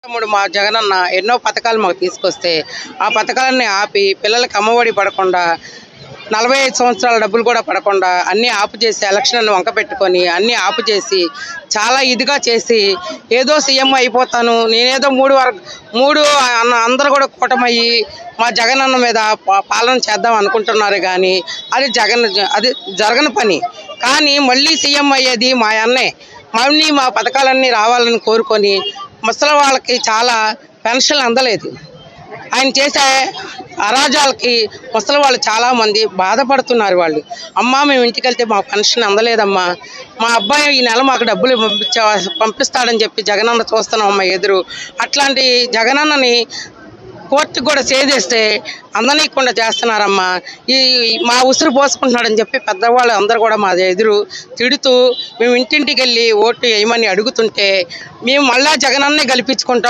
మా జగనన్న ఎన్నో పథకాలు మాకు తీసుకొస్తే ఆ పథకాలన్నీ ఆపి పిల్లలకి అమ్మఒడి పడకుండా 45 సంవత్సరాల డబ్బులు కూడా పడకుండా అన్నీ ఆపు చేసి ఎలక్షన్లను వంక పెట్టుకొని అన్నీ ఆపు చేసి చాలా ఇదిగా చేసి ఏదో సీఎం అయిపోతాను నేనేదో మూడు అందరూ కూడా కూటమయ్యి మా జగనన్న మీద పాలన చేద్దాం అనుకుంటున్నారు కానీ అది జరగని పని. కానీ మళ్ళీ సీఎం అయ్యేది మా అన్నే. మళ్ళీ మా పథకాలన్నీ రావాలని కోరుకొని ముసలి వాళ్ళకి చాలా పెన్షన్లు అందలేదు. ఆయన చేసే అరాజాలకి ముసలి వాళ్ళు చాలామంది బాధపడుతున్నారు. వాళ్ళు అమ్మ మేము ఇంటికి వెళ్తే మా పెన్షన్ అందలేదమ్మా, మా అబ్బాయి ఈ నెల మాకు డబ్బులు పంపిస్తాడని చెప్పి జగనన్న చూస్తున్నాం అమ్మ ఎదురు. అట్లాంటి జగనన్నని కోర్టుకు కూడా చేసేస్తే అందనీయకుండా చేస్తున్నారమ్మా. మా ఉసురు పోసుకుంటున్నాడని చెప్పి పెద్దవాళ్ళు అందరూ కూడా మా ఎదురు తిడుతూ మేము ఇంటింటికి వెళ్ళి ఓట్లు వేయమని అడుగుతుంటే మేము మళ్ళా జగనన్నే గెలిపించుకుంటాం.